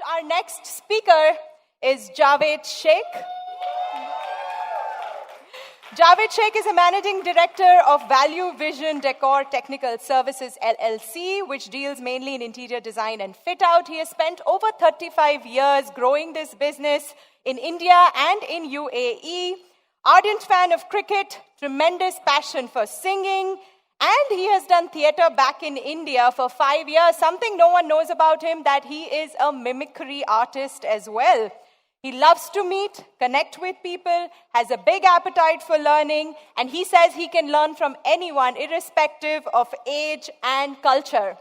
Our next speaker is Jawaid Shaikh. Jawaid Shaikh is a managing director of Value Vision Decor Technical Services LLC, which deals mainly in interior design and fit out. He has spent over 35 years growing this business in India and in UAE. Ardent fan of cricket, tremendous passion for singing, and he has done theatre back in India for 5 years. Something no one knows about him, that he is a mimicry artist as well. He loves to meet, connect with people, has a big appetite for learning, and he says he can learn from anyone, irrespective of age and culture.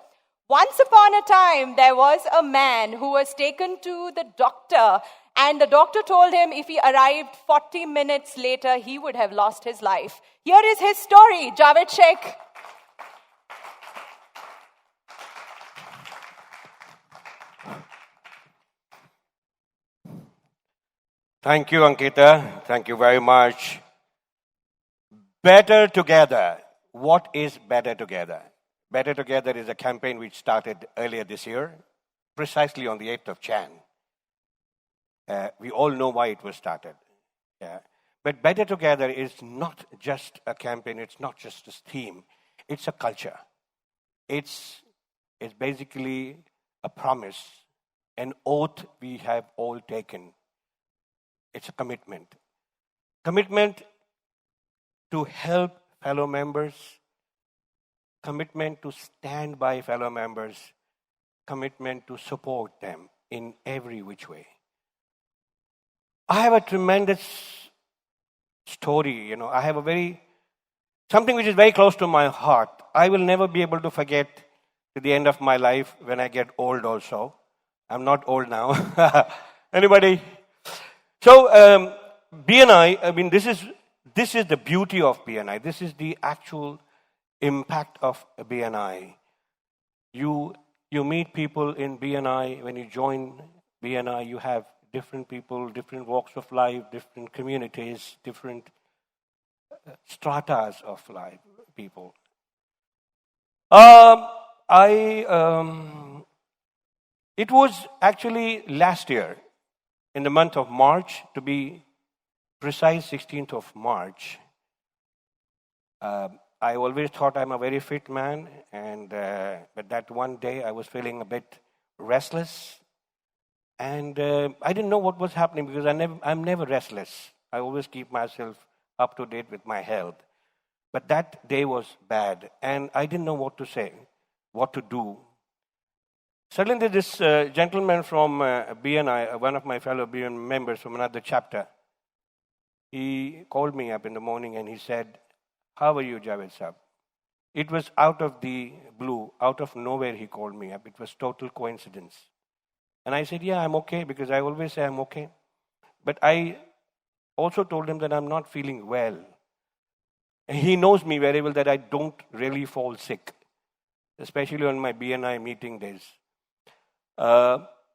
Once upon a time, there was a man who was taken to the doctor, and the doctor told him if he arrived 40 minutes later, he would have lost his life. Here is his story, Jawaid Shaikh. Thank you, Ankita. Thank you very much. Better Together. What is Better Together? Better Together is a campaign which started earlier this year, precisely on the 8th of Jan. We all know why it was started. But Better Together is not just a campaign, it's not just a theme, it's a culture. It's basically a promise, an oath we have all taken. It's a commitment. Commitment to help fellow members, commitment to stand by fellow members, commitment to support them in every which way. I have a tremendous story, I have something which is very close to my heart. I will never be able to forget to the end of my life when I get old also. I'm not old now. Anybody? So, BNI, this is the beauty of BNI. This is the actual impact of BNI. You meet people in BNI. When you join BNI, you have different people, different walks of life, different communities, different stratas of life, people. It was actually last year, in the month of March, to be precise, 16th of March. I always thought I'm a very fit man, but that one day I was feeling a bit restless. And I didn't know what was happening because I'm never restless. I always keep myself up to date with my health. But that day was bad, and I didn't know what to say, what to do. Suddenly this gentleman from BNI, one of my fellow BNI members from another chapter, he called me up in the morning and he said, "How are you, Jawaid Sahab?" It was out of the blue, out of nowhere he called me up. It was total coincidence. And I said, "Yeah, I'm okay," because I always say I'm okay. But I also told him that I'm not feeling well. He knows me very well that I don't really fall sick, especially on my BNI meeting days.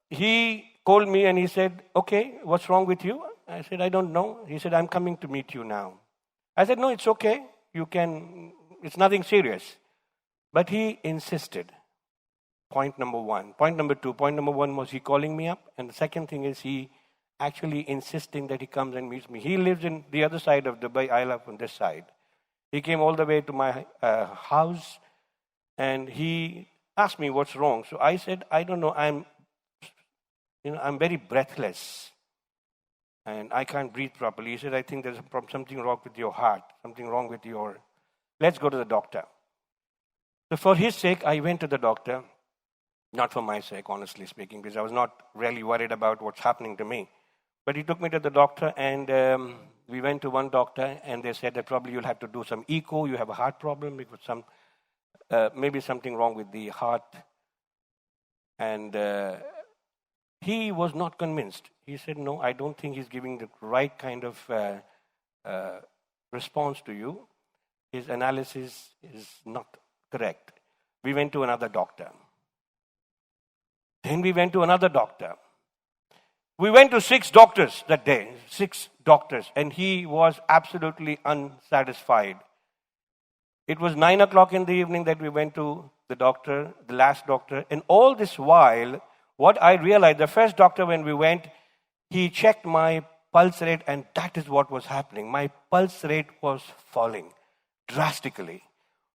He called me and he said, "Okay, what's wrong with you?" I said, "I don't know." He said, "I'm coming to meet you now." I said, "No, it's okay. It's nothing serious." But he insisted. Point number one. Point number two. Point number one was he calling me up. And the second thing is he actually insisting that he comes and meets me. He lives in the other side of Dubai. I live on this side. He came all the way to my house and he asked me what's wrong. So I said, "I don't know. I'm very breathless and I can't breathe properly." He said, "I think there's something wrong with your heart, something wrong with let's go to the doctor." So for his sake, I went to the doctor. Not for my sake, honestly speaking, because I was not really worried about what's happening to me. But he took me to the doctor, and we went to one doctor, and they said that probably you'll have to do some echo. You have a heart problem, because maybe something wrong with the heart. And he was not convinced. He said, "No, I don't think he's giving the right kind of response to you. His analysis is not correct." We went to another doctor. Then we went to another doctor. We went to 6 doctors that day, 6 doctors, and he was absolutely unsatisfied. It was 9 o'clock in the evening that we went to the doctor, the last doctor, and all this while, what I realized, the first doctor when we went, he checked my pulse rate, and that is what was happening. My pulse rate was falling drastically.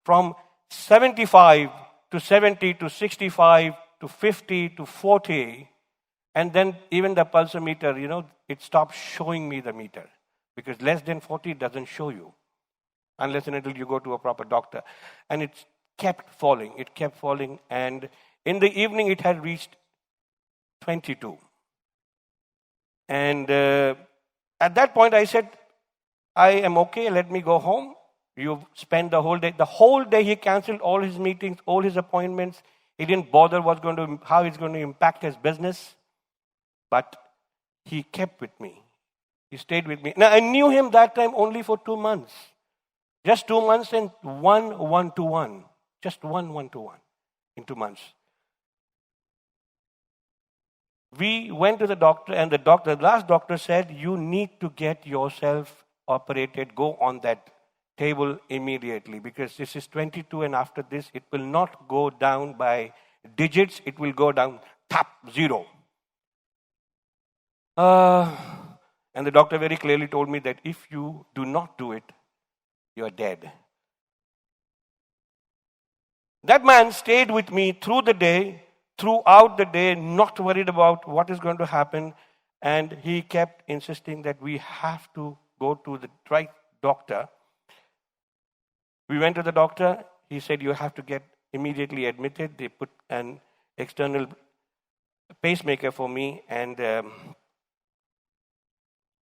From 75 to 70 to 65 to 50 to 40. And then even the pulsometer, it stopped showing me the meter. Because less than 40 doesn't show you. Unless and until you go to a proper doctor. And it kept falling. It kept falling. And in the evening, it had reached 22. And at that point, I said, I am okay. Let me go home. You spend the whole day. The whole day, he canceled all his meetings, all his appointments. He didn't bother how it's going to impact his business. But he kept with me. He stayed with me. Now, I knew him that time only for 2 months. Just 2 months and one one-to-one. Just one one-to-one in 2 months. We went to the doctor, and the last doctor said, you need to get yourself operated. Go on that table immediately, because this is 22, and after this, it will not go down by digits. It will go down, tap, 0. And the doctor very clearly told me that if you do not do it, you're dead. That man stayed with me throughout the day, not worried about what is going to happen. And he kept insisting that we have to go to the right doctor. We went to the doctor. He said, you have to get immediately admitted. They put an external pacemaker for me, and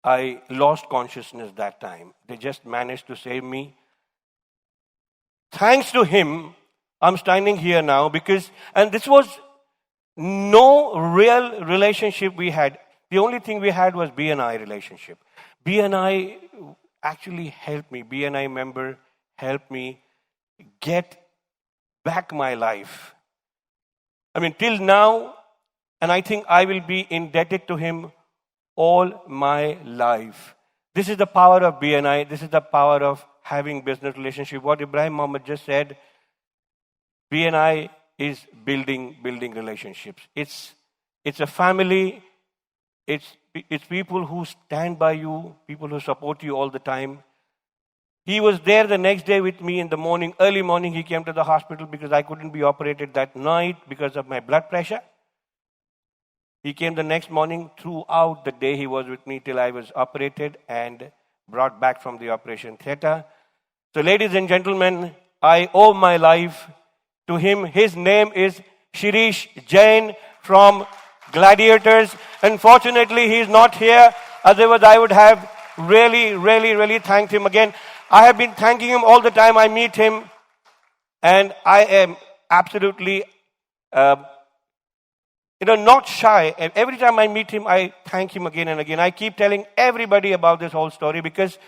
I lost consciousness that time. They just managed to save me. Thanks to him, I'm standing here now, and this was no real relationship we had. The only thing we had was BNI relationship. BNI actually helped me. BNI member helped me get back my life. I mean, till now, and I think I will be indebted to him all my life. This is the power of BNI. This is the power of having business relationship. What Ibrahim Mohammed just said, BNI is building relationships. It's a family. It's people who stand by you, people who support you all the time. He was there the next day with me in the morning. Early morning, he came to the hospital because I couldn't be operated that night because of my blood pressure. He came the next morning. Throughout the day, he was with me till I was operated and brought back from the operation theater. So, ladies and gentlemen, I owe my life to him. His name is Shirish Jain from Gladiators. Unfortunately, he is not here. Otherwise, I would have really thanked him again. I have been thanking him all the time I meet him. And I am absolutely not shy. And every time I meet him, I thank him again and again. I keep telling everybody about this whole story, because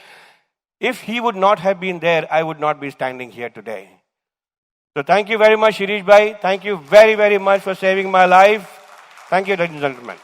if he would not have been there, I would not be standing here today. So thank you very much, Shirish Bhai. Thank you very much for saving my life. Thank you, ladies and gentlemen.